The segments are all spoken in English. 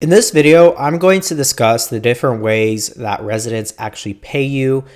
In this video, I'm going to discuss the different ways that residents actually pay you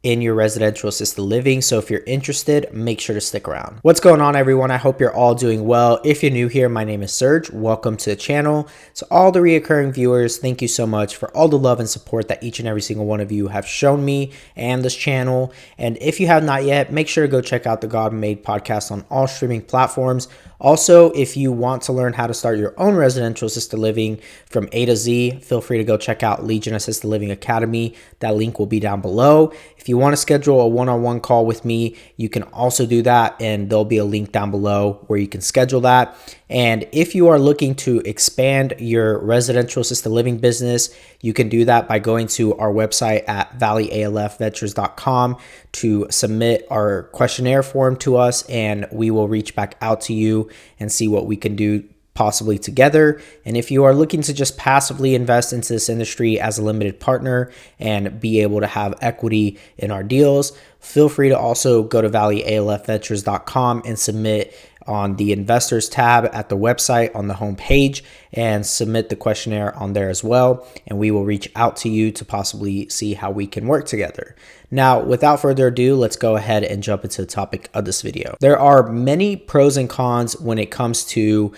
in your residential assisted living. So if you're interested, make sure to stick around. What's going on, everyone? I hope you're all doing well. If you're new here, my name is Serg. Welcome to the channel. To all the reoccurring viewers, thank you so much for all the love and support that each and every single one of you have shown me and this channel. And if you have not yet, make sure to go check out the God Made podcast on all streaming platforms. Also, if you want to learn how to start your own residential assisted living from A to Z, feel free to go check out Legion Assisted Living Academy. That link will be down below. If you want to schedule a one-on-one call with me, you can also do that, and there'll be a link down below where you can schedule that. And if you are looking to expand your residential assisted living business, you can do that by going to our website at valleyalfventures.com to submit our questionnaire form to us, and we will reach back out to you and see what we can do possibly together. And if you are looking to just passively invest into this industry as a limited partner and be able to have equity in our deals, feel free to also go to valleyalfventures.com and submit on the investors tab at the website on the home page and submit the questionnaire on there as well. And we will reach out to you to possibly see how we can work together. Now, without further ado, let's go ahead and jump into the topic of this video. There are many pros and cons when it comes to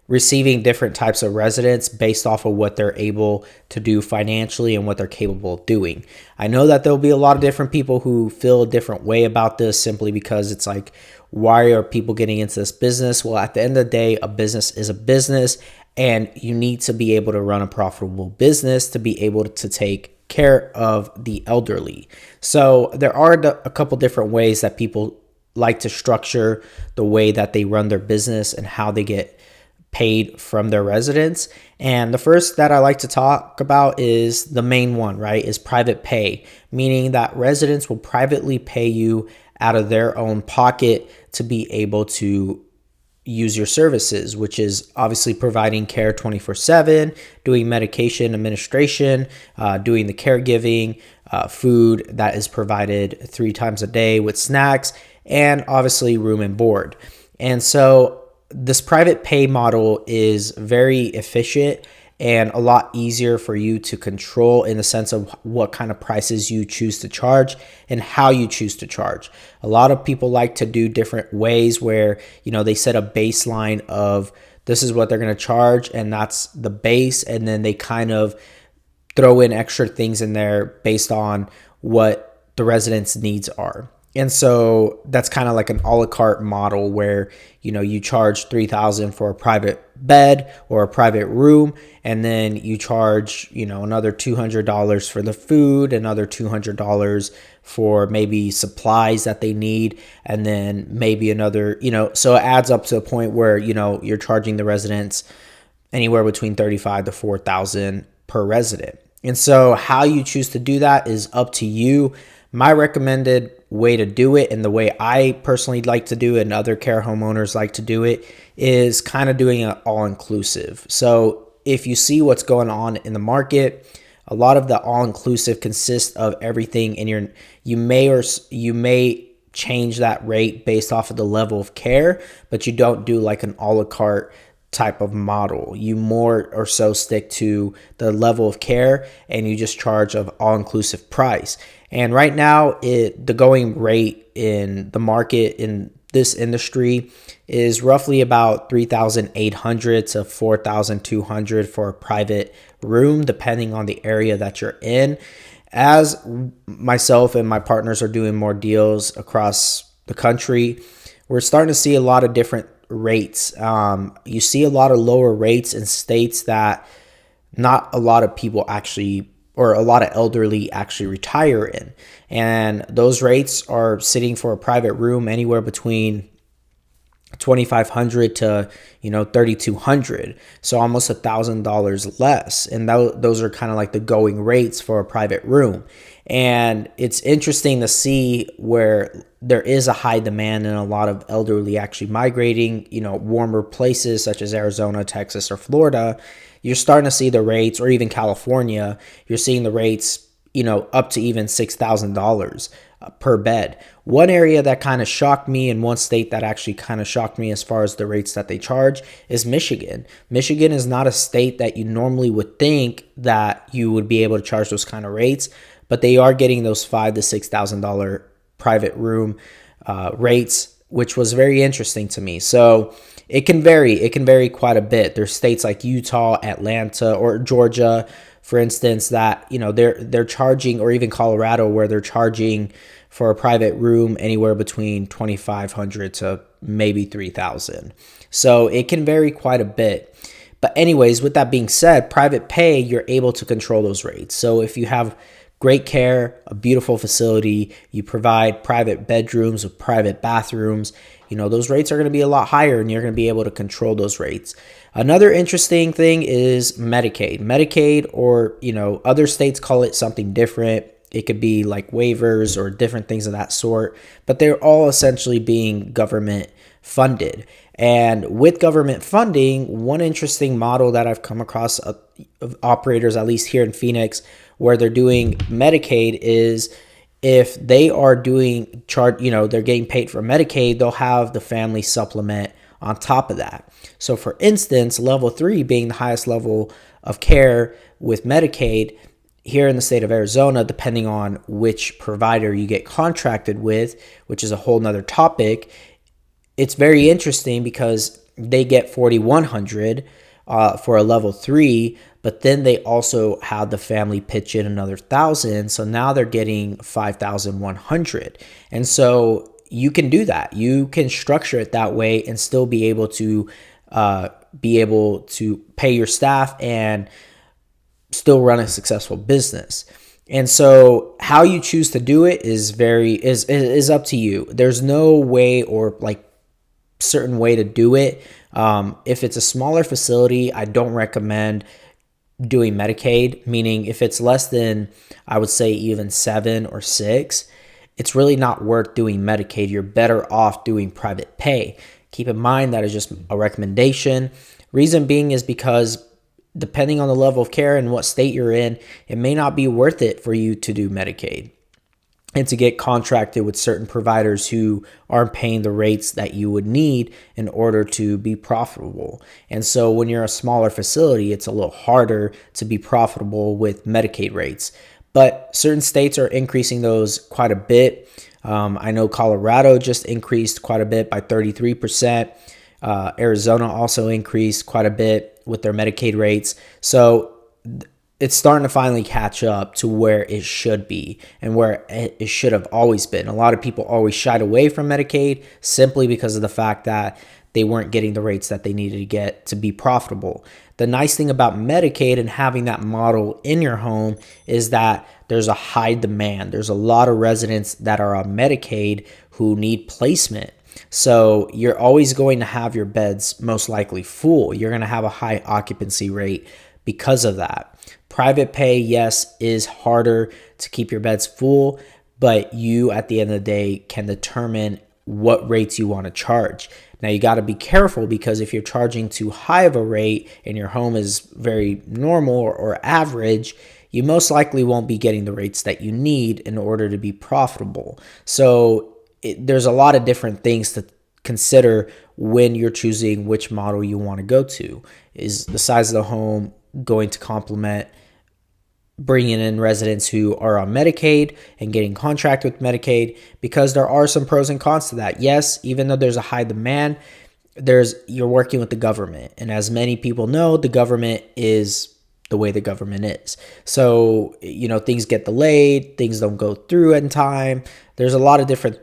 receiving different types of residents based off of what they're able to do financially and what they're capable of doing. I know that there'll be a lot of different people who feel a different way about this simply because it's like, why are people getting into this business? Well, at the end of the day, a business is a business, and you need to be able to run a profitable business to be able to take care of the elderly. So there are a couple different ways that people like to structure the way that they run their business and how they get paid from their residents. And the first that I like to talk about is the main one, right? Is private pay, meaning that residents will privately pay you out of their own pocket to be able to use your services, which is obviously providing care 24/7, doing medication administration, doing the caregiving, food that is provided 3 times a day with snacks, and obviously room and board. And so this private pay model is very efficient and a lot easier for you to control in the sense of what kind of prices you choose to charge and how you choose to charge. A lot of people like to do different ways where, they set a baseline of this is what they're going to charge and that's the base, and then they kind of throw in extra things in there based on what the residents' needs are. And so that's kind of like an a la carte model where, you charge $3,000 for a private bed or a private room, and then you charge, another $200 for the food, another $200 for maybe supplies that they need, and then maybe another, so it adds up to a point where, you're charging the residents anywhere between $35,000 to $4,000 per resident. And so how you choose to do that is up to you. My recommended way to do it, and the way I personally like to do it and other care homeowners like to do it, is kind of doing it all-inclusive. So if you see what's going on in the market, a lot of the all-inclusive consists of everything, and you may change that rate based off of the level of care, but you don't do like an a la carte type of model. You more or so stick to the level of care, and you just charge an all-inclusive price. And right now, the going rate in the market in this industry is roughly about $3,800 to $4,200 for a private room, depending on the area that you're in. As myself and my partners are doing more deals across the country, we're starting to see a lot of different rates. You see a lot of lower rates in states that not a lot of people actually, or a lot of elderly actually retire in. And those rates are sitting for a private room anywhere between $2,500 to $3,200, so almost $1,000 less. And those are kind of like the going rates for a private room. And it's interesting to see where there is a high demand and a lot of elderly actually migrating, warmer places such as Arizona, Texas, or Florida. You're starting to see the rates, or even California, you're seeing the rates, up to even $6,000 per bed. One area that kind of shocked me, and one state that actually kind of shocked me as far as the rates that they charge, is Michigan. Michigan is not a state that you normally would think that you would be able to charge those kind of rates, but they are getting those $5,000 to $6,000 private room rates, which was very interesting to me. So it can vary quite a bit. There's states like Utah, Atlanta, or Georgia, for instance, that, you know, they're charging, or even Colorado, where they're charging for a private room anywhere between $2,500 to maybe $3,000. So it can vary quite a bit. But anyways, with that being said, private pay, you're able to control those rates. So if you have great care, a beautiful facility, you provide private bedrooms with private bathrooms, you know, those rates are going to be a lot higher, and you're going to be able to control those rates. Another interesting thing is Medicaid. Medicaid, or, you know, other states call it something different. It could be like waivers or different things of that sort, but they're all essentially being government funded. And with government funding, one interesting model that I've come across of operators, at least here in Phoenix, where they're doing Medicaid, is if they are doing they're getting paid for Medicaid, they'll have the family supplement on top of that. So for instance, level 3 being the highest level of care with Medicaid here in the state of Arizona, depending on which provider you get contracted with, which is a whole nother topic. It's very interesting because they get $4,100 for a level 3, but then they also have the family pitch in another $1,000. So now they're getting $5,100. And so you can do that. You can structure it that way and still be able to pay your staff and still run a successful business. And so how you choose to do it is up to you. There's no way or like certain way to do it. If it's a smaller facility, I don't recommend doing Medicaid, meaning if it's less than, I would say even 7 or 6, it's really not worth doing Medicaid. You're better off doing private pay. Keep in mind that is just a recommendation. Reason being is because depending on the level of care and what state you're in, it may not be worth it for you to do Medicaid and to get contracted with certain providers who aren't paying the rates that you would need in order to be profitable. And so when you're a smaller facility, it's a little harder to be profitable with Medicaid rates. But certain states are increasing those quite a bit. I know Colorado just increased quite a bit by 33%. Arizona also increased quite a bit with their Medicaid rates. So it's starting to finally catch up to where it should be and where it should have always been. A lot of people always shied away from Medicaid simply because of the fact that they weren't getting the rates that they needed to get to be profitable. The nice thing about Medicaid and having that model in your home is that there's a high demand. There's a lot of residents that are on Medicaid who need placement. So you're always going to have your beds most likely full. You're going to have a high occupancy rate because of that. Private pay, yes, is harder to keep your beds full, but you at the end of the day can determine what rates you want to charge. Now you got to be careful because if you're charging too high of a rate and your home is very normal or average, you most likely won't be getting the rates that you need in order to be profitable. So there's a lot of different things to consider when you're choosing which model you want to go to. Is the size of the home going to complement bringing in residents who are on Medicaid and getting contracted with Medicaid? Because there are some pros and cons to that. Yes, even though there's a high demand, you're working with the government. And as many people know, the government is the way the government is. So, things get delayed, things don't go through in time. There's a lot of different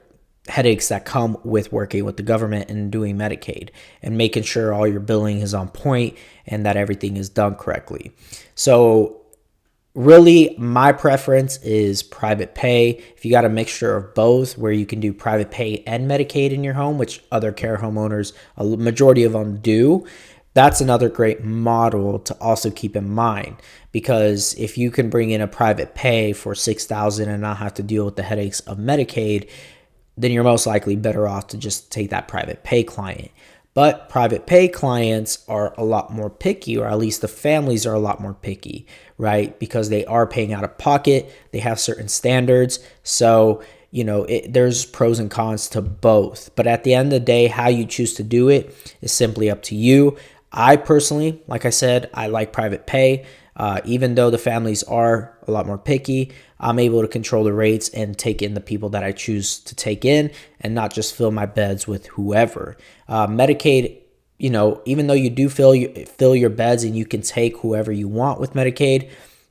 headaches that come with working with the government and doing Medicaid and making sure all your billing is on point and that everything is done correctly. So really, my preference is private pay. If you got a mixture of both where you can do private pay and Medicaid in your home, which other care homeowners, a majority of them do, that's another great model to also keep in mind. Because if you can bring in a private pay for $6,000 and not have to deal with the headaches of Medicaid, then you're most likely better off to just take that private pay client. But private pay clients are a lot more picky, or at least the families are a lot more picky, right? Because they are paying out of pocket. They have certain standards. So, there's pros and cons to both. But at the end of the day, how you choose to do it is simply up to you. I personally, like I said, I like private pay. Even though the families are a lot more picky, I'm able to control the rates and take in the people that I choose to take in and not just fill my beds with whoever. Medicaid, even though you do fill your beds and you can take whoever you want with Medicaid,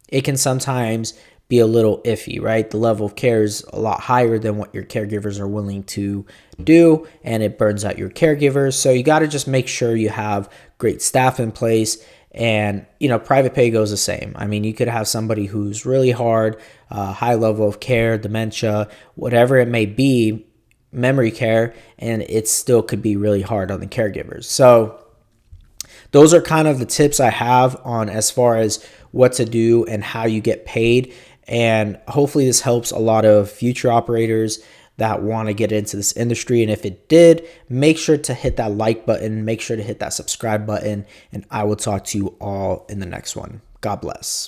it can sometimes be a little iffy, right? The level of care is a lot higher than what your caregivers are willing to do, and it burns out your caregivers. So you got to just make sure you have great staff in place. And, private pay goes the same. I mean, you could have somebody who's really hard, high level of care, dementia, whatever it may be, memory care, and it still could be really hard on the caregivers. So those are kind of the tips I have on as far as what to do and how you get paid. And hopefully this helps a lot of future operators that want to get into this industry. And if it did, make sure to hit that like button, make sure to hit that subscribe button, and I will talk to you all in the next one. God bless.